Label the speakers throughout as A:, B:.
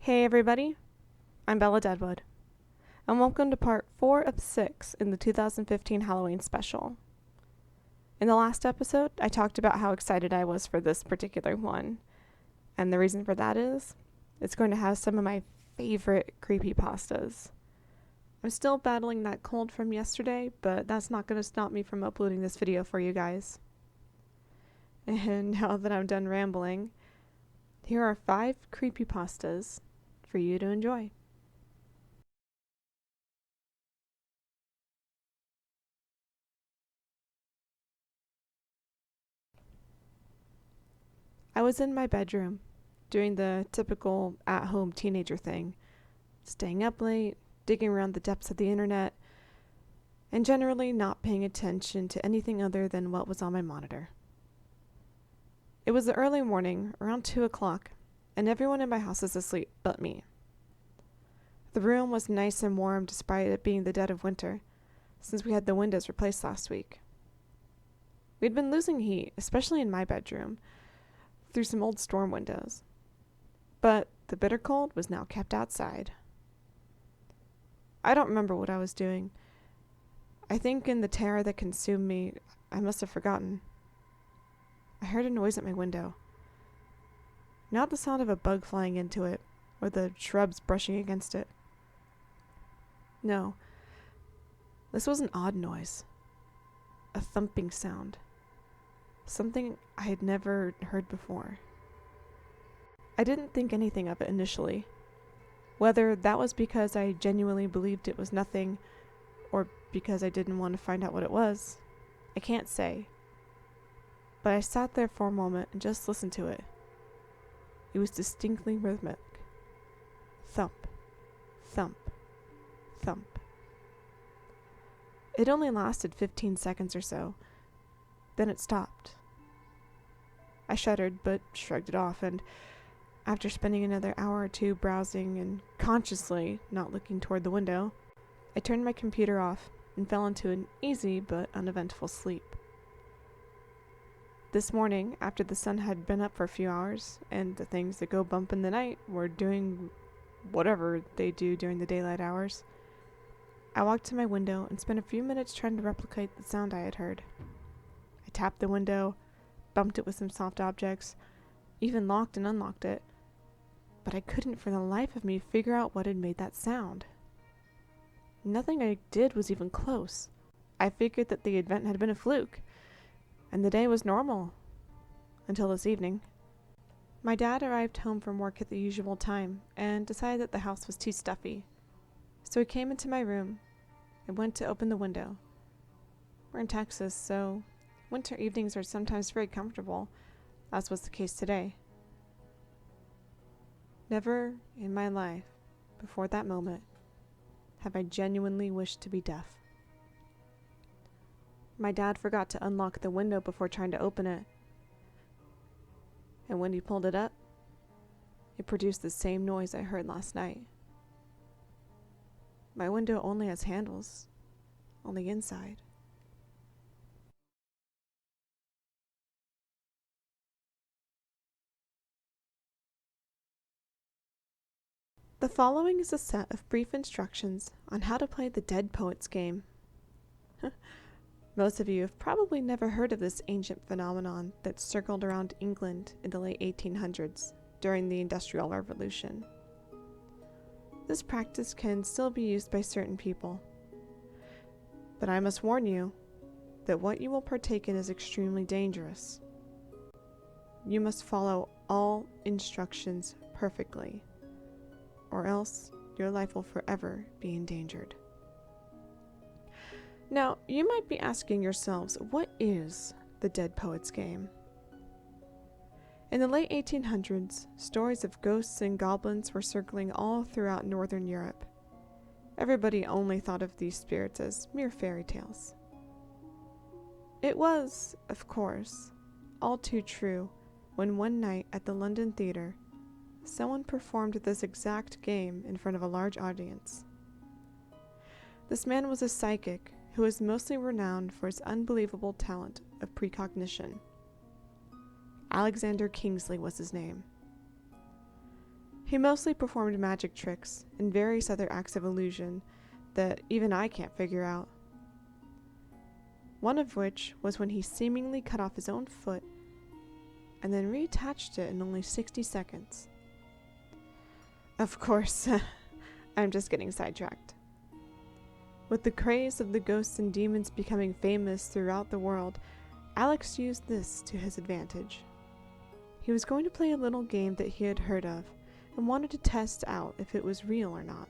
A: Hey everybody, I'm Bella Deadwood, and welcome to part 4 of 6 in the 2015 Halloween special. In the last episode, I talked about how excited I was for this particular one, and the reason for that is, it's going to have some of my favorite creepypastas. I'm still battling that cold from yesterday, but that's not going to stop me from uploading this video for you guys. And now that I'm done rambling, here are 5 creepypastas for you to enjoy. I was in my bedroom, doing the typical at-home teenager thing, staying up late, digging around the depths of the internet, and generally not paying attention to anything other than what was on my monitor. It was the early morning, around 2 o'clock, and everyone in my house is asleep but me. The room was nice and warm despite it being the dead of winter, since we had the windows replaced last week. We'd been losing heat, especially in my bedroom, through some old storm windows. But the bitter cold was now kept outside. I don't remember what I was doing. I think in the terror that consumed me, I must have forgotten. I heard a noise at my window. Not the sound of a bug flying into it, or the shrubs brushing against it. No. This was an odd noise. A thumping sound. Something I had never heard before. I didn't think anything of it initially. Whether that was because I genuinely believed it was nothing, or because I didn't want to find out what it was, I can't say. But I sat there for a moment and just listened to it. It was distinctly rhythmic. Thump, thump, thump. It only lasted 15 seconds or so. Then it stopped. I shuddered, but shrugged it off, and after spending another hour or two browsing and consciously not looking toward the window, I turned my computer off and fell into an easy but uneventful sleep. This morning, after the sun had been up for a few hours, and the things that go bump in the night were doing whatever they do during the daylight hours, I walked to my window and spent a few minutes trying to replicate the sound I had heard. I tapped the window, bumped it with some soft objects, even locked and unlocked it, but I couldn't for the life of me figure out what had made that sound. Nothing I did was even close. I figured that the event had been a fluke, and the day was normal, until this evening. My dad arrived home from work at the usual time and decided that the house was too stuffy, so he came into my room and went to open the window. We're in Texas, so winter evenings are sometimes very comfortable, as was the case today. Never in my life, before that moment, have I genuinely wished to be deaf. My dad forgot to unlock the window before trying to open it, and when he pulled it up, it produced the same noise I heard last night. My window only has handles on the inside. The following is a set of brief instructions on how to play the Dead Poets game. Most of you have probably never heard of this ancient phenomenon that circled around England in the late 1800s during the Industrial Revolution. This practice can still be used by certain people, but I must warn you that what you will partake in is extremely dangerous. You must follow all instructions perfectly, or else your life will forever be endangered. Now, you might be asking yourselves, what is the Dead Poets game? In the late 1800s, stories of ghosts and goblins were circling all throughout Northern Europe. Everybody only thought of these spirits as mere fairy tales. It was, of course, all too true when one night at the London Theatre, someone performed this exact game in front of a large audience. This man was a psychic who was mostly renowned for his unbelievable talent of precognition. Alexander Kingsley was his name. He mostly performed magic tricks and various other acts of illusion that even I can't figure out. One of which was when he seemingly cut off his own foot and then reattached it in only 60 seconds. Of course, I'm just getting sidetracked. With the craze of the ghosts and demons becoming famous throughout the world, Alex used this to his advantage. He was going to play a little game that he had heard of and wanted to test out if it was real or not.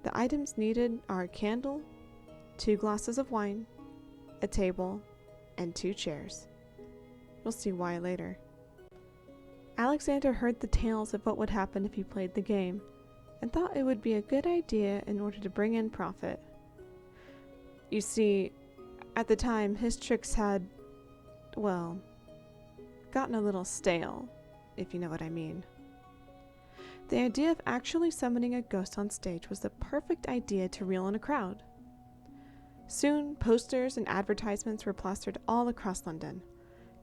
A: The items needed are a candle, 2 glasses of wine, a table, and 2 chairs. You'll see why later. Alexander heard the tales of what would happen if he played the game, and thought it would be a good idea in order to bring in profit. You see, at the time, his tricks had, well, gotten a little stale, if you know what I mean. The idea of actually summoning a ghost on stage was the perfect idea to reel in a crowd. Soon, posters and advertisements were plastered all across London.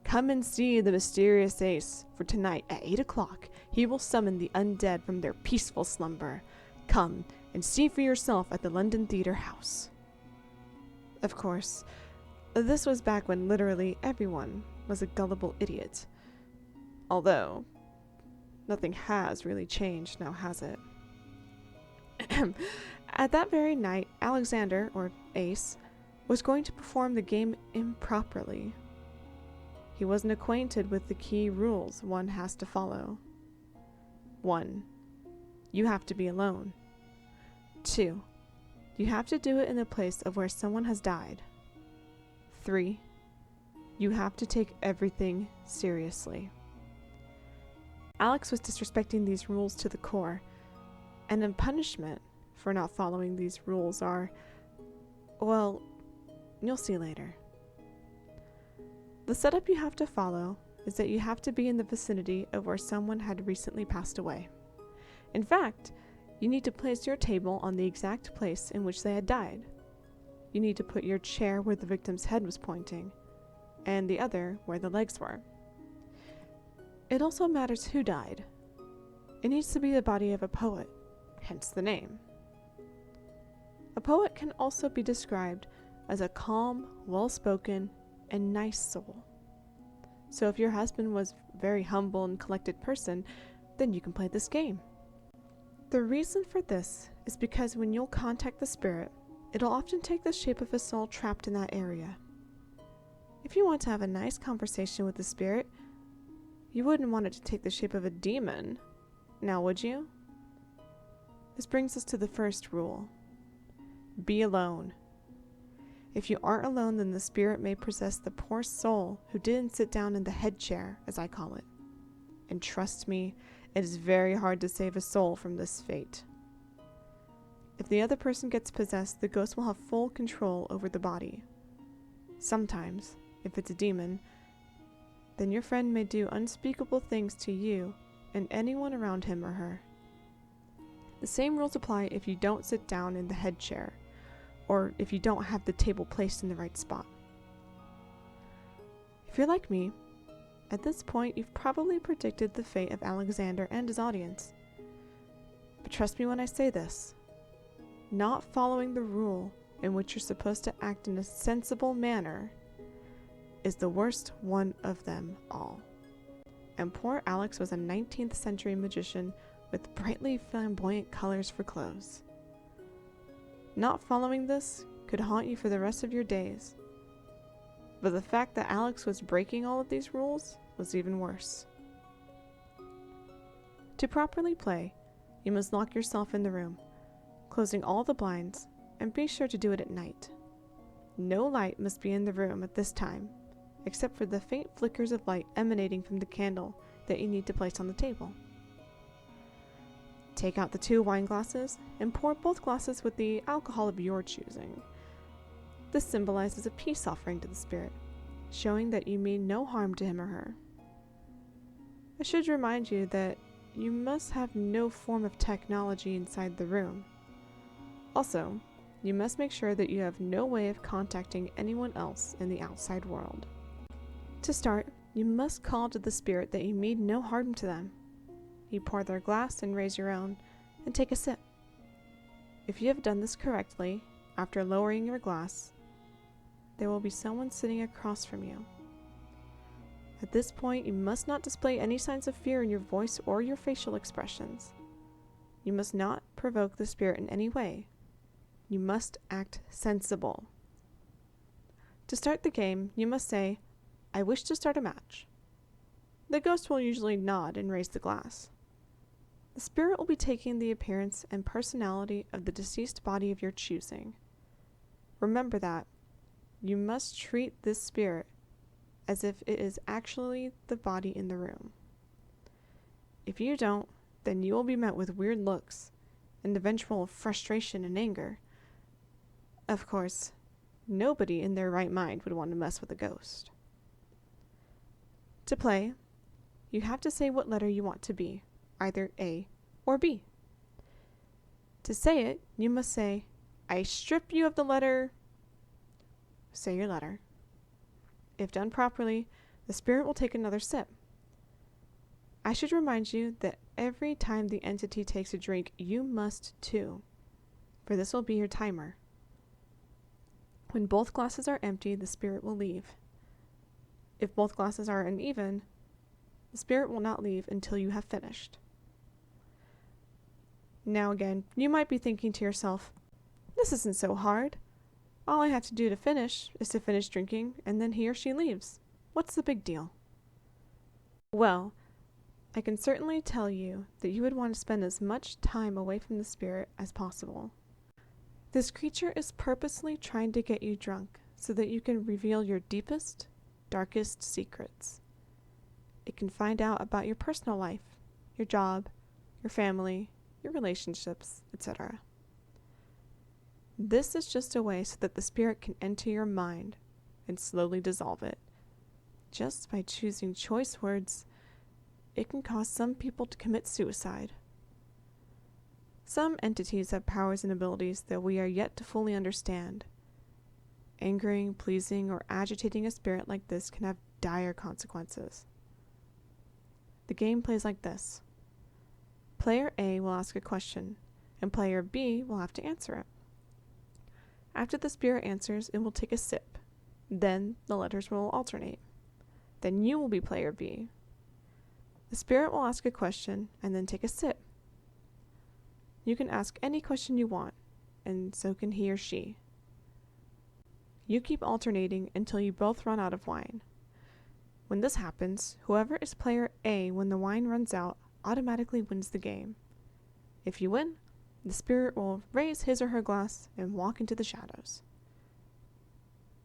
A: Come and see the mysterious Ace, for tonight at 8 o'clock he will summon the undead from their peaceful slumber. Come and see for yourself at the London Theatre House. Of course, this was back when literally everyone was a gullible idiot. Although, nothing has really changed now, has it? At that very night, Alexander, or Ace, was going to perform the game improperly. He wasn't acquainted with the key rules one has to follow. 1. You have to be alone. 2. You have to do it in the place of where someone has died. 3. You have to take everything seriously. Alex was disrespecting these rules to the core, and in punishment for not following these rules are, well, you'll see later. The setup you have to follow is that you have to be in the vicinity of where someone had recently passed away. In fact, you need to place your table on the exact place in which they had died. You need to put your chair where the victim's head was pointing, and the other where the legs were. It also matters who died. It needs to be the body of a poet, hence the name. A poet can also be described as a calm, well-spoken, and nice soul. So if your husband was a very humble and collected person, then you can play this game. The reason for this is because when you'll contact the spirit, it'll often take the shape of a soul trapped in that area. If you want to have a nice conversation with the spirit, you wouldn't want it to take the shape of a demon, now would you? This brings us to the first rule. Be alone. If you aren't alone, then the spirit may possess the poor soul who didn't sit down in the head chair, as I call it. And trust me, it is very hard to save a soul from this fate. If the other person gets possessed, the ghost will have full control over the body. Sometimes, if it's a demon, then your friend may do unspeakable things to you and anyone around him or her. The same rules apply if you don't sit down in the head chair, or if you don't have the table placed in the right spot. If you're like me, at this point you've probably predicted the fate of Alexander and his audience. But trust me when I say this, not following the rule in which you're supposed to act in a sensible manner is the worst one of them all. And poor Alex was a 19th century magician with brightly flamboyant colors for clothes. Not following this could haunt you for the rest of your days. But the fact that Alex was breaking all of these rules was even worse. To properly play, you must lock yourself in the room, closing all the blinds, and be sure to do it at night. No light must be in the room at this time, except for the faint flickers of light emanating from the candle that you need to place on the table. Take out the 2 wine glasses and pour both glasses with the alcohol of your choosing. This symbolizes a peace offering to the spirit, showing that you mean no harm to him or her. I should remind you that you must have no form of technology inside the room. Also, you must make sure that you have no way of contacting anyone else in the outside world. To start, you must call to the spirit that you mean no harm to them. You pour their glass and raise your own, and take a sip. If you have done this correctly, after lowering your glass, there will be someone sitting across from you. At this point, you must not display any signs of fear in your voice or your facial expressions. You must not provoke the spirit in any way. You must act sensible. To start the game, you must say, "I wish to start a match." The ghost will usually nod and raise the glass. The spirit will be taking the appearance and personality of the deceased body of your choosing. Remember that you must treat this spirit as if it is actually the body in the room. If you don't, then you will be met with weird looks and eventual frustration and anger. Of course, nobody in their right mind would want to mess with a ghost. To play, you have to say what letter you want to be, either A or B. To say it, you must say, "I strip you of the letter." Say your letter. If done properly, the spirit will take another sip. I should remind you that every time the entity takes a drink, you must too, for this will be your timer. When both glasses are empty, the spirit will leave. If both glasses are uneven, the spirit will not leave until you have finished. Now again, you might be thinking to yourself, "This isn't so hard. All I have to do to finish is to finish drinking, and then he or she leaves. What's the big deal?" Well, I can certainly tell you that you would want to spend as much time away from the spirit as possible. This creature is purposely trying to get you drunk so that you can reveal your deepest, darkest secrets. It can find out about your personal life, your job, your family, your relationships, etc. This is just a way so that the spirit can enter your mind and slowly dissolve it. Just by choosing choice words, it can cause some people to commit suicide. Some entities have powers and abilities that we are yet to fully understand. Angering, pleasing, or agitating a spirit like this can have dire consequences. The game plays like this. Player A will ask a question, and player B will have to answer it. After the spirit answers, it will take a sip. Then the letters will alternate. Then you will be player B. The spirit will ask a question and then take a sip. You can ask any question you want, and so can he or she. You keep alternating until you both run out of wine. When this happens, whoever is player A when the wine runs out automatically wins the game. If you win, the spirit will raise his or her glass and walk into the shadows.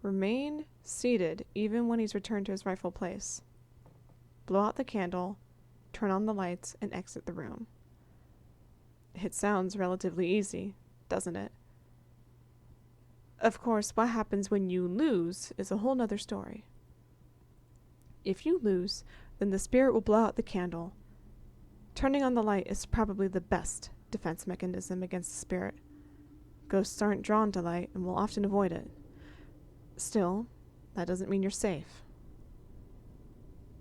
A: Remain seated even when he's returned to his rightful place. Blow out the candle, turn on the lights, and exit the room. It sounds relatively easy, doesn't it? Of course, what happens when you lose is a whole nother story. If you lose, then the spirit will blow out the candle. Turning on the light is probably the best defense mechanism against the spirit. Ghosts aren't drawn to light and will often avoid it. Still, that doesn't mean you're safe.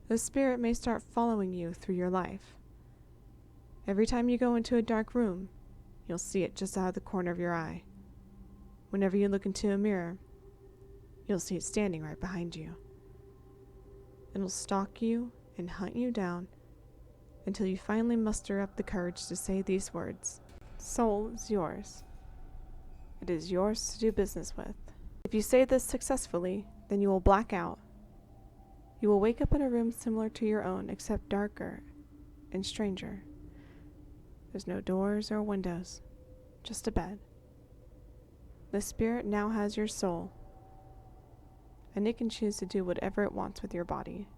A: The spirit may start following you through your life. Every time you go into a dark room, you'll see it just out of the corner of your eye. Whenever you look into a mirror, you'll see it standing right behind you. It'll stalk you and hunt you down until you finally muster up the courage to say these words. Soul is yours. It is yours to do business with. If you say this successfully, then you will black out. You will wake up in a room similar to your own, except darker and stranger. There's no doors or windows, just a bed. The spirit now has your soul, and it can choose to do whatever it wants with your body.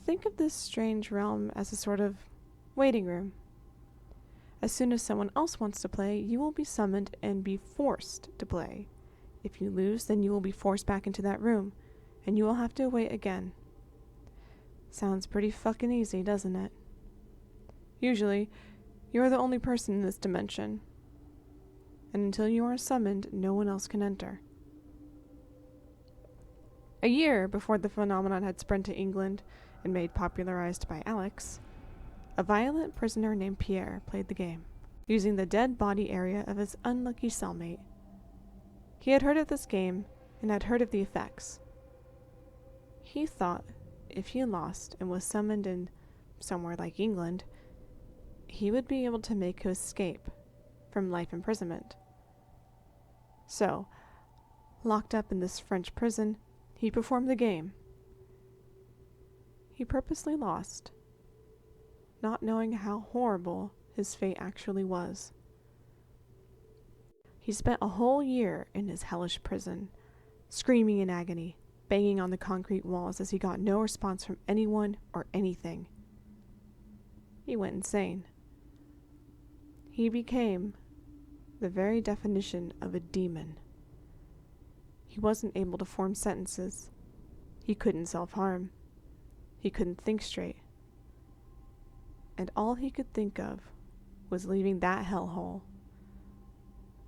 A: Think of this strange realm as a sort of waiting room. As soon as someone else wants to play, you will be summoned and be forced to play. If you lose, then you will be forced back into that room, and you will have to wait again. Sounds pretty fucking easy, doesn't it? Usually, you're the only person in this dimension, and until you are summoned, no one else can enter. A year before the phenomenon had spread to England and made popularized by Alex, A violent prisoner named Pierre played the game, using the dead body area of his unlucky cellmate. He had heard of this game and had heard of the effects. He thought if he lost and was summoned in somewhere like England, he would be able to make his escape from life imprisonment. So, locked up in this French prison, he performed the game. He purposely lost, not knowing how horrible his fate actually was. He spent a whole year in his hellish prison, screaming in agony, banging on the concrete walls as he got no response from anyone or anything. He went insane. He became the very definition of a demon. He wasn't able to form sentences. He couldn't self-harm. He couldn't think straight. And all he could think of was leaving that hellhole.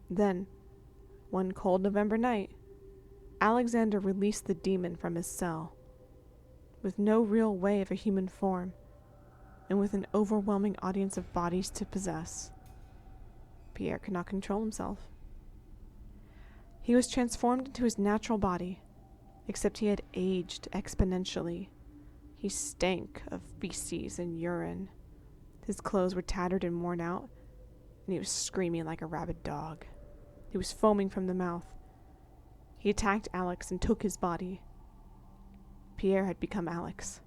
A: Then, one cold November night, Alexander released the demon from his cell. With no real way of a human form, and with an overwhelming audience of bodies to possess, Pierre could not control himself. He was transformed into his natural body, except he had aged exponentially. He stank of feces and urine. His clothes were tattered and worn out, and he was screaming like a rabid dog. He was foaming from the mouth. He attacked Alex and took his body. Pierre had become Alex.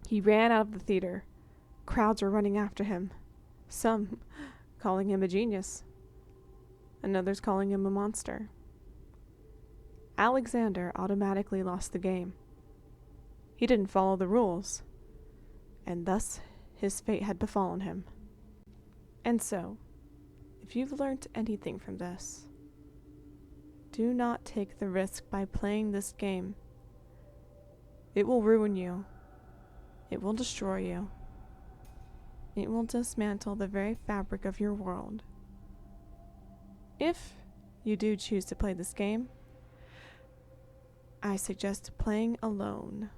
A: He ran out of the theater. Crowds were running after him, some calling him a genius, and others calling him a monster. Alexander automatically lost the game. He didn't follow the rules, and thus his fate had befallen him. And so, if you've learned anything from this, do not take the risk by playing this game. It will ruin you. It will destroy you. It will dismantle the very fabric of your world. If you do choose to play this game, I suggest playing alone.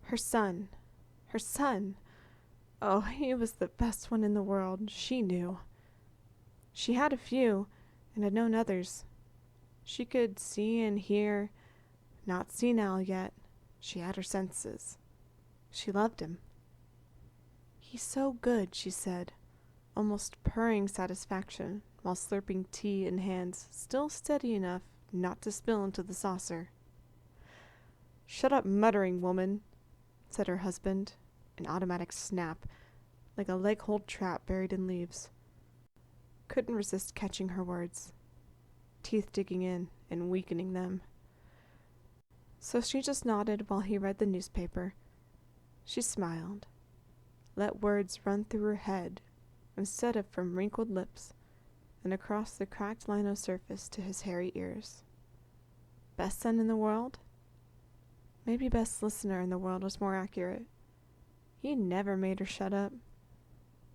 A: Her son. Oh, he was the best one in the world, she knew. She had a few, and had known others. She could see and hear, not senile yet. She had her senses. She loved him. He's so good, she said, almost purring satisfaction, while slurping tea in hands still steady enough not to spill into the saucer. "Shut up muttering, woman," said her husband, an automatic snap, like a leg-hold trap buried in leaves. Couldn't resist catching her words, teeth digging in and weakening them. So she just nodded while he read the newspaper. She smiled, let words run through her head instead of from wrinkled lips and across the cracked lino surface to his hairy ears. Best son in the world? Maybe best listener in the world was more accurate. He never made her shut up.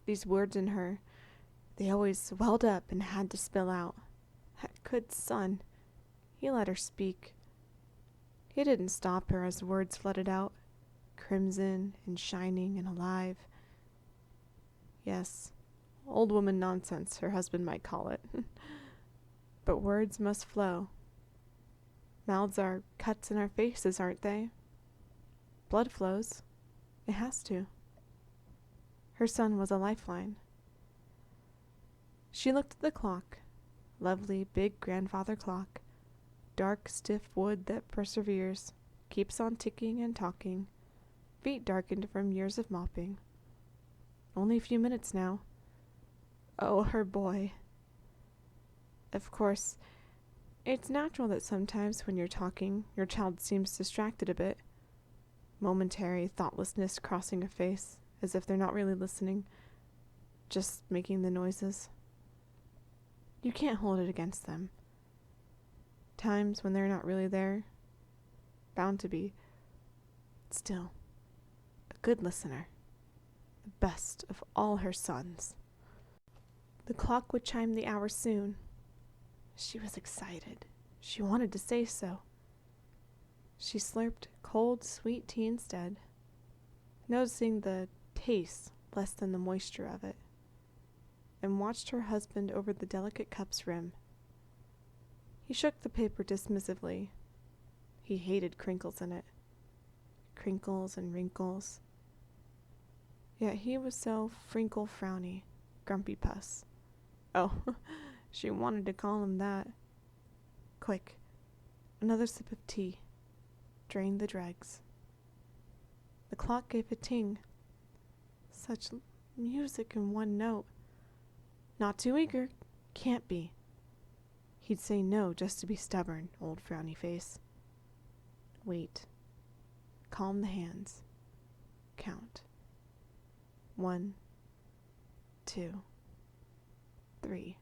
A: These words in her, they always welled up and had to spill out. That good son. He let her speak. He didn't stop her as words flooded out, crimson and shining and alive. Yes, old woman nonsense, her husband might call it. But words must flow. Mouths are cuts in our faces, aren't they? Blood flows. It has to. Her son was a lifeline. She looked at the clock. Lovely, big grandfather clock. Dark, stiff wood that perseveres, keeps on ticking and talking. Feet darkened from years of mopping. Only a few minutes now. Oh, her boy. Of course, it's natural that sometimes when you're talking, your child seems distracted a bit. Momentary thoughtlessness crossing a face, as if they're not really listening, just making the noises. You can't hold it against them. Times when they're not really there, bound to be. Still, a good listener, the best of all her sons. The clock would chime the hour soon. She was excited. She wanted to say so. She slurped cold, sweet tea instead, noticing the taste less than the moisture of it, and watched her husband over the delicate cup's rim. He shook the paper dismissively. He hated crinkles in it. Crinkles and wrinkles. Yet he was so frinkle-frowny, grumpy puss. Oh, she wanted to call him that. Quick, another sip of tea. Drain the dregs. The clock gave a ting. Such music in one note. Not too eager. Can't be. He'd say no just to be stubborn, old frowny face. Wait. Calm the hands. Count. 1, 2, 3.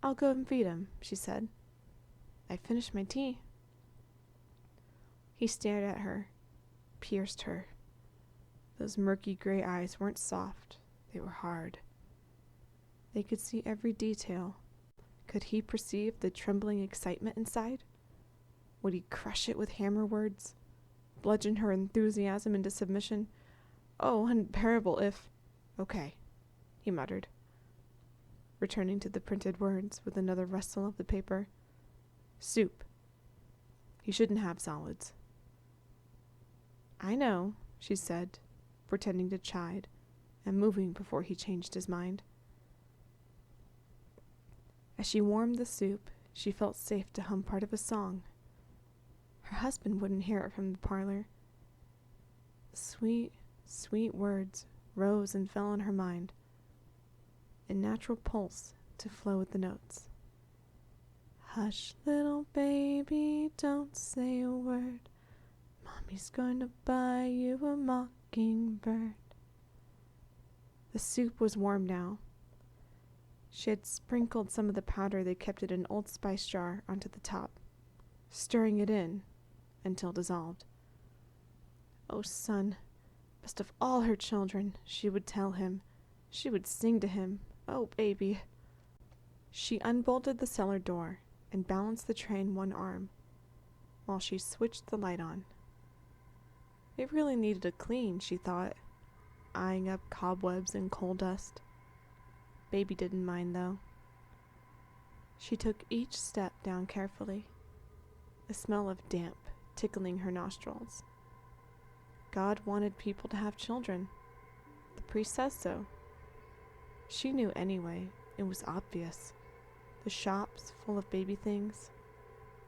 A: I'll go and feed him, she said. I finished my tea. He stared at her, pierced her. Those murky gray eyes weren't soft, they were hard. They could see every detail. Could he perceive the trembling excitement inside? Would he crush it with hammer words? Bludgeon her enthusiasm into submission? Oh, unbearable if... Okay, he muttered, returning to the printed words with another rustle of the paper. Soup. He shouldn't have solids. I know, she said, pretending to chide, and moving before he changed his mind. As she warmed the soup, she felt safe to hum part of a song. Her husband wouldn't hear it from the parlor. The sweet, sweet words rose and fell on her mind, a natural pulse to flow with the notes. Hush, little baby, don't say a word. Mommy's going to buy you a mockingbird. The soup was warm now. She had sprinkled some of the powder they kept in an Old Spice jar onto the top, stirring it in until dissolved. Oh, son, best of all her children, she would tell him. She would sing to him. Oh, baby. She unbolted the cellar door and balanced the tray in one arm, while she switched the light on. It really needed a clean, she thought, eyeing up cobwebs and coal dust. Baby didn't mind, though. She took each step down carefully, a smell of damp tickling her nostrils. God wanted people to have children. The priest says so. She knew anyway. It was obvious. The shops full of baby things.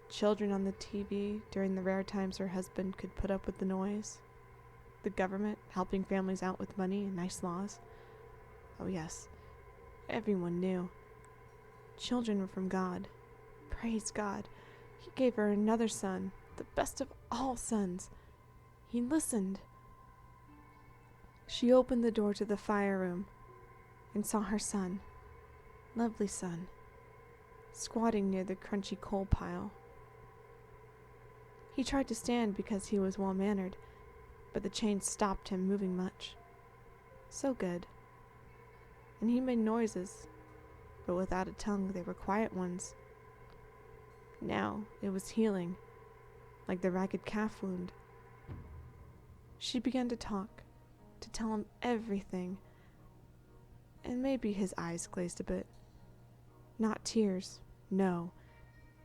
A: Children on the TV during the rare times her husband could put up with the noise. The government helping families out with money and nice laws. Oh yes, everyone knew. Children were from God. Praise God. He gave her another son, the best of all sons. He listened. She opened the door to the fire room and saw her son, lovely son, squatting near the crunchy coal pile. He tried to stand because he was well-mannered, but the chain stopped him moving much. So good. And he made noises, but without a tongue they were quiet ones. Now it was healing, like the ragged calf wound. She began to talk, to tell him everything, and maybe his eyes glazed a bit. Not tears, no.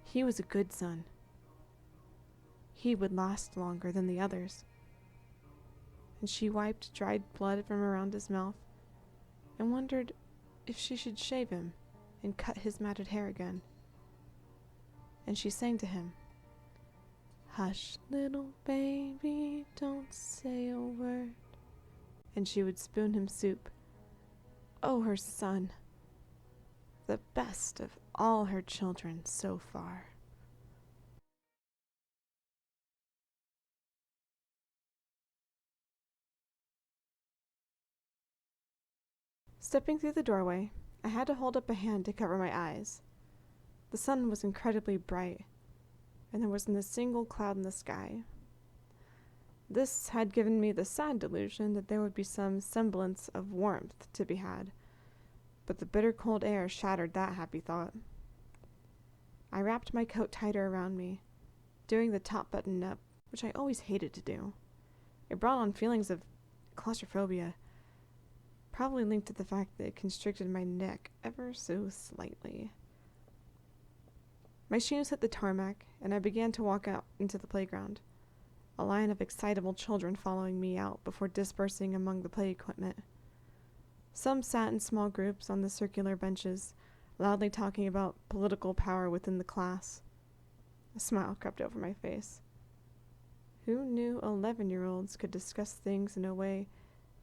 A: He was a good son. He would last longer than the others. And she wiped dried blood from around his mouth and wondered if she should shave him and cut his matted hair again. And she sang to him, Hush, little baby, don't say a word. And she would spoon him soup. Oh, her son, the best of all her children so far. Stepping through the doorway, I had to hold up a hand to cover my eyes. The sun was incredibly bright, and there wasn't a single cloud in the sky. This had given me the sad delusion that there would be some semblance of warmth to be had, but the bitter cold air shattered that happy thought. I wrapped my coat tighter around me, doing the top button up, which I always hated to do. It brought on feelings of claustrophobia, probably linked to the fact that it constricted my neck ever so slightly. My shoes hit the tarmac, and I began to walk out into the playground, a line of excitable children following me out before dispersing among the play equipment. Some sat in small groups on the circular benches, loudly talking about political power within the class. A smile crept over my face. Who knew 11-year-olds could discuss things in a way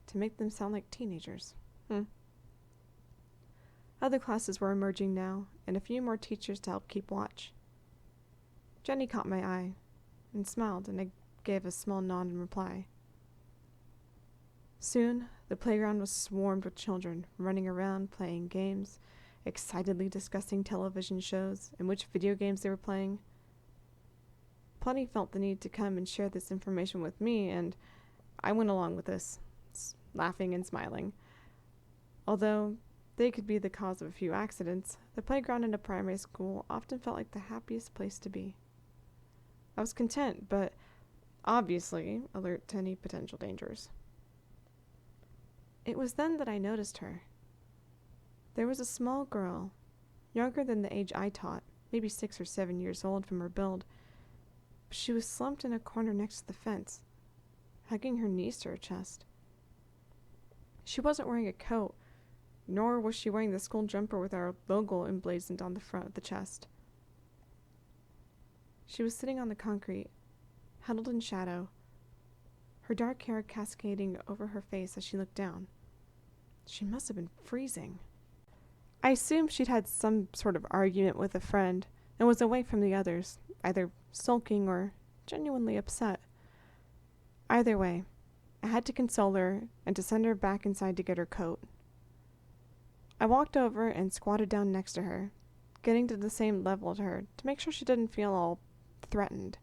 A: to make them sound like teenagers? Other classes were emerging now, and a few more teachers to help keep watch. Jenny caught my eye and smiled, and I gave a small nod in reply. Soon, the playground was swarmed with children, running around, playing games, excitedly discussing television shows and which video games they were playing. Plenty felt the need to come and share this information with me, and I went along with this, laughing and smiling. Although they could be the cause of a few accidents, the playground in a primary school often felt like the happiest place to be. I was content, but obviously alert to any potential dangers. It was then that I noticed her. There was a small girl, younger than the age I taught, maybe 6 or 7 years old from her build. She was slumped in a corner next to the fence, hugging her knees to her chest. She wasn't wearing a coat, nor was she wearing the school jumper with our logo emblazoned on the front of the chest. She was sitting on the concrete, huddled in shadow, her dark hair cascading over her face as she looked down. She must have been freezing. I assumed she'd had some sort of argument with a friend and was away from the others, either sulking or genuinely upset. Either way, I had to console her and to send her back inside to get her coat. I walked over and squatted down next to her, getting to the same level to her to make sure she didn't feel all threatened.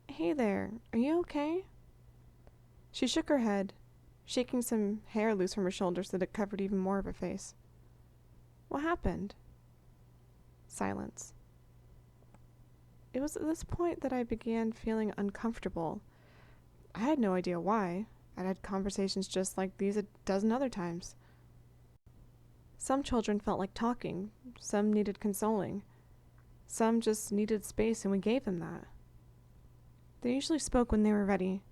A: "Hey there, are you okay?" She shook her head, shaking some hair loose from her shoulders so that it covered even more of her face. "What happened?" Silence. It was at this point that I began feeling uncomfortable. I had no idea why. I'd had conversations just like these a dozen other times. Some children felt like talking, some needed consoling, some just needed space, and we gave them that. They usually spoke when they were ready.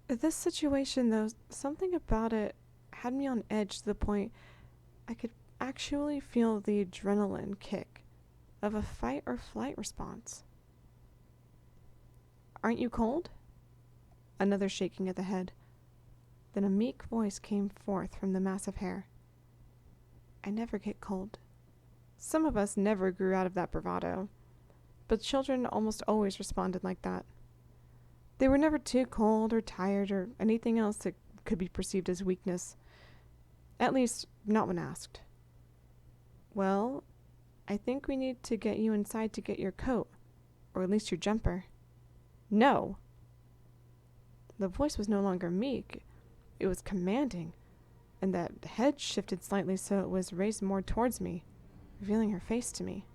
A: This situation, though, something about it had me on edge to the point I could actually feel the adrenaline kick of a fight or flight response. "Aren't you cold?" Another shaking of the head. Then a meek voice came forth from the mass of hair. "I never get cold." Some of us never grew out of that bravado, but children almost always responded like that. They were never too cold or tired or anything else that could be perceived as weakness. At least, not when asked. "Well, I think we need to get you inside to get your coat, or at least your jumper." "No!" The voice was no longer meek, it was commanding, and that head shifted slightly so it was raised more towards me, revealing her face to me.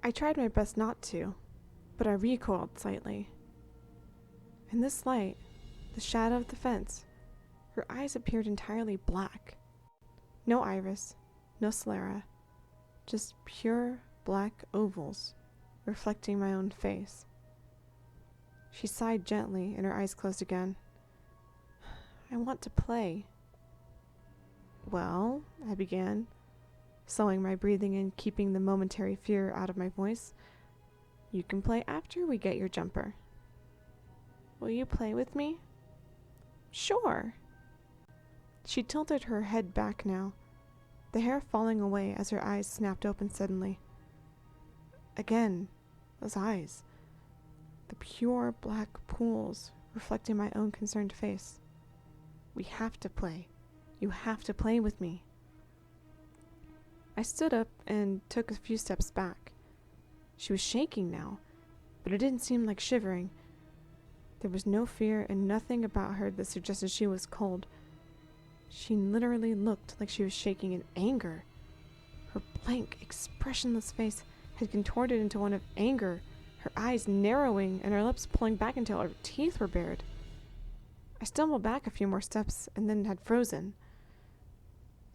A: I tried my best not to, but I recoiled slightly. In this light, the shadow of the fence, her eyes appeared entirely black. No iris, no sclera, just pure black ovals, reflecting my own face. She sighed gently, and her eyes closed again. "I want to play." "Well," I began, slowing my breathing and keeping the momentary fear out of my voice, "you can play after we get your jumper." "Will you play with me?" "Sure." She tilted her head back now, the hair falling away as her eyes snapped open suddenly. Again, those eyes, the pure black pools reflecting my own concerned face. "We have to play. You have to play with me." I stood up and took a few steps back. She was shaking now, but it didn't seem like shivering. There was no fear and nothing about her that suggested she was cold. She literally looked like she was shaking in anger. Her blank, expressionless face had contorted into one of anger, her eyes narrowing and her lips pulling back until her teeth were bared. I stumbled back a few more steps and then had frozen.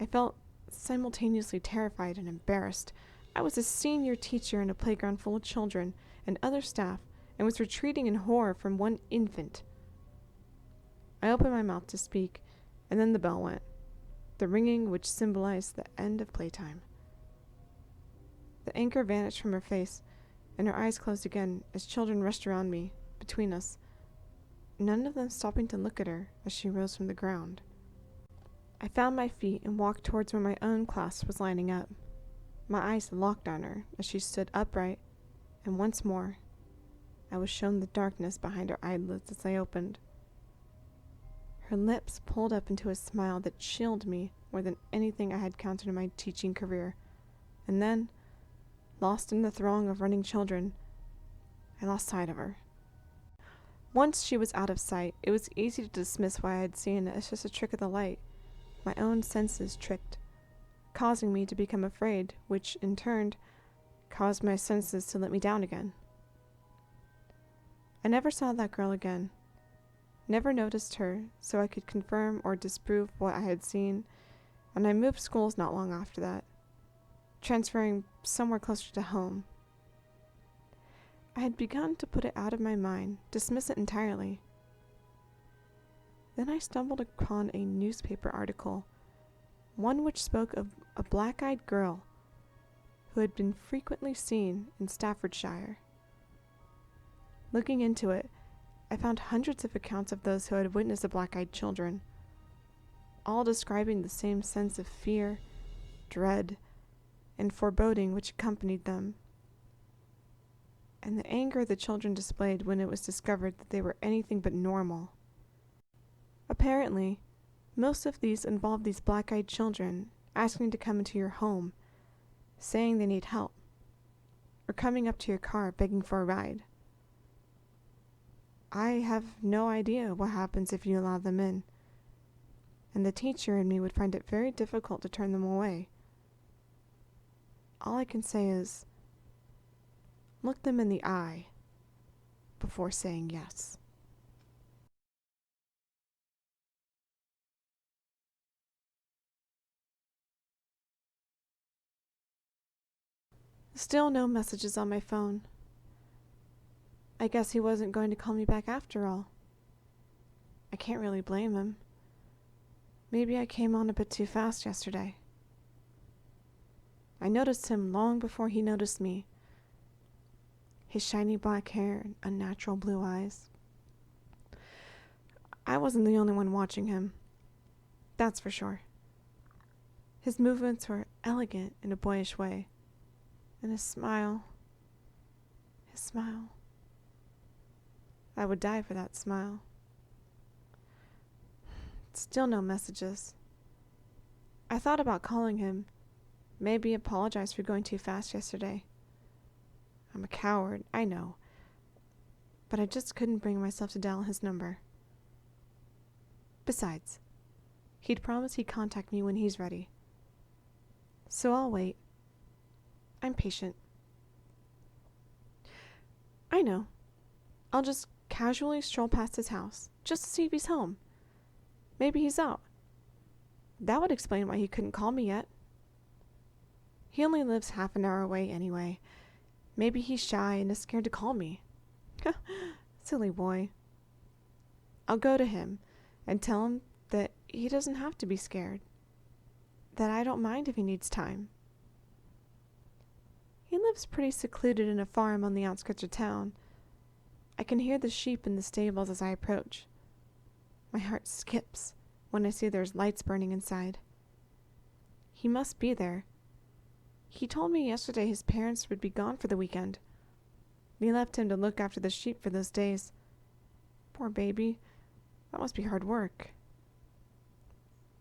A: I felt simultaneously terrified and embarrassed. I was a senior teacher in a playground full of children and other staff and was retreating in horror from one infant. I opened my mouth to speak, and then the bell went, the ringing which symbolized the end of playtime. The anger vanished from her face, and her eyes closed again as children rushed around me, between us, none of them stopping to look at her as she rose from the ground. I found my feet and walked towards where my own class was lining up. My eyes locked on her as she stood upright, and once more, I was shown the darkness behind her eyelids as they opened. Her lips pulled up into a smile that chilled me more than anything I had encountered in my teaching career, and then, lost in the throng of running children, I lost sight of her. Once she was out of sight, it was easy to dismiss what I had seen as just a trick of the light, my own senses tricked, causing me to become afraid, which, in turn, caused my senses to let me down again. I never saw that girl again, never noticed her so I could confirm or disprove what I had seen, and I moved schools not long after that, transferring somewhere closer to home. I had begun to put it out of my mind, dismiss it entirely. Then I stumbled upon a newspaper article, one which spoke of a black-eyed girl who had been frequently seen in Staffordshire. Looking into it, I found hundreds of accounts of those who had witnessed the black-eyed children, all describing the same sense of fear, dread, and foreboding which accompanied them, and the anger the children displayed when it was discovered that they were anything but normal. Apparently, most of these involved these black-eyed children asking to come into your home, saying they need help, or coming up to your car begging for a ride. I have no idea what happens if you allow them in, and the teacher in me would find it very difficult to turn them away. All I can say is, look them in the eye before saying yes. Still no messages on my phone. I guess he wasn't going to call me back after all. I can't really blame him. Maybe I came on a bit too fast yesterday. I noticed him long before he noticed me. His shiny black hair and unnatural blue eyes. I wasn't the only one watching him. That's for sure. His movements were elegant in a boyish way. And his smile. I would die for that smile. Still no messages. I thought about calling him. Maybe apologize for going too fast yesterday. I'm a coward, I know. But I just couldn't bring myself to dial his number. Besides, he'd promised he'd contact me when he's ready. So I'll wait. I'm patient. I know. I'll just casually stroll past his house, just to see if he's home. Maybe he's out. That would explain why he couldn't call me yet. He only lives half an hour away anyway. Maybe he's shy and is scared to call me. Silly boy. I'll go to him and tell him that he doesn't have to be scared. That I don't mind if he needs time. He lives pretty secluded in a farm on the outskirts of town. I can hear the sheep in the stables as I approach. My heart skips when I see there's lights burning inside. He must be there. He told me yesterday his parents would be gone for the weekend. They left him to look after the sheep for those days. Poor baby. That must be hard work.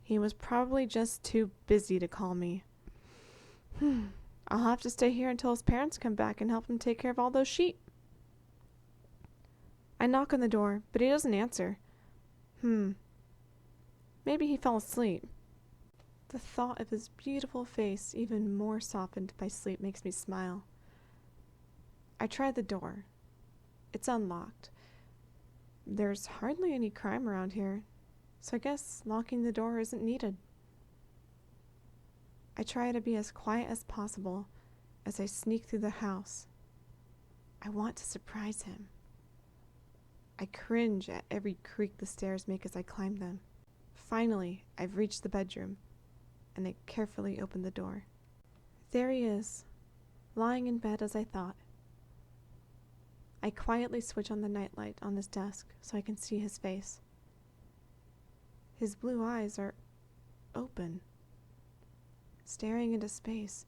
A: He was probably just too busy to call me. I'll have to stay here until his parents come back and help him take care of all those sheep. I knock on the door, but he doesn't answer. Maybe he fell asleep. The thought of his beautiful face, even more softened by sleep, makes me smile. I try the door. It's unlocked. There's hardly any crime around here, so I guess locking the door isn't needed. I try to be as quiet as possible as I sneak through the house. I want to surprise him. I cringe at every creak the stairs make as I climb them. Finally, I've reached the bedroom, and I carefully open the door. There he is, lying in bed as I thought. I quietly switch on the nightlight on his desk so I can see his face. His blue eyes are open, staring into space,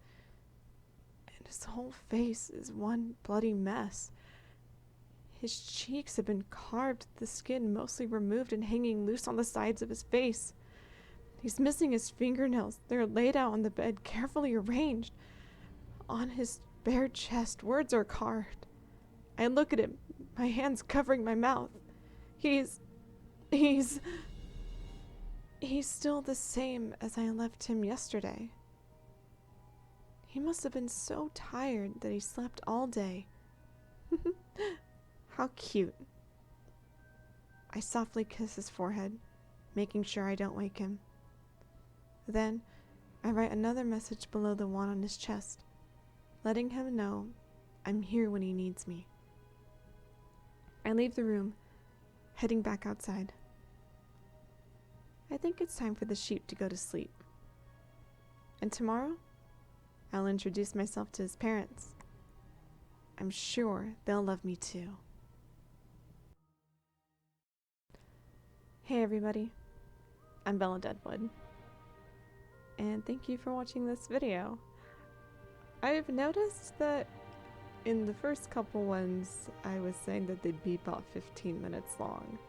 A: and his whole face is one bloody mess. His cheeks have been carved, the skin mostly removed and hanging loose on the sides of his face. He's missing his fingernails. They're laid out on the bed, carefully arranged. On his bare chest, words are carved. I look at him, my hands covering my mouth. He's still the same as I left him yesterday. He must have been so tired that he slept all day. How cute. I softly kiss his forehead, making sure I don't wake him. Then, I write another message below the one on his chest, letting him know I'm here when he needs me. I leave the room, heading back outside. I think it's time for the sheep to go to sleep. And tomorrow, I'll introduce myself to his parents. I'm sure they'll love me too. Hey everybody, I'm Bella Deadwood, and thank you for watching this video. I've noticed that in the first couple ones, I was saying that they'd be about 15 minutes long.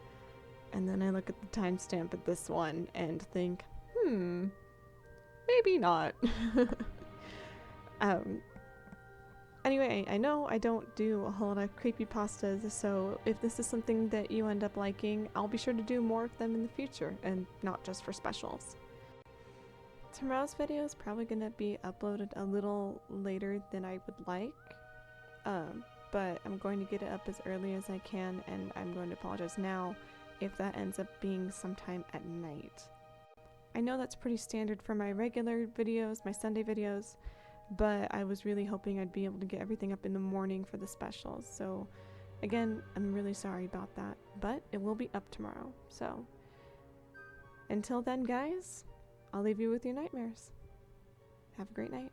A: And then I look at the timestamp at this one and think, maybe not. Anyway, I know I don't do a whole lot of creepypastas, so if this is something that you end up liking, I'll be sure to do more of them in the future, and not just for specials. Tomorrow's video is probably going to be uploaded a little later than I would like. But I'm going to get it up as early as I can, and I'm going to apologize now if that ends up being sometime at night. I know that's pretty standard for my regular videos, my Sunday videos, but I was really hoping I'd be able to get everything up in the morning for the specials. So again, I'm really sorry about that, but it will be up tomorrow. So until then, guys, I'll leave you with your nightmares. Have a great night.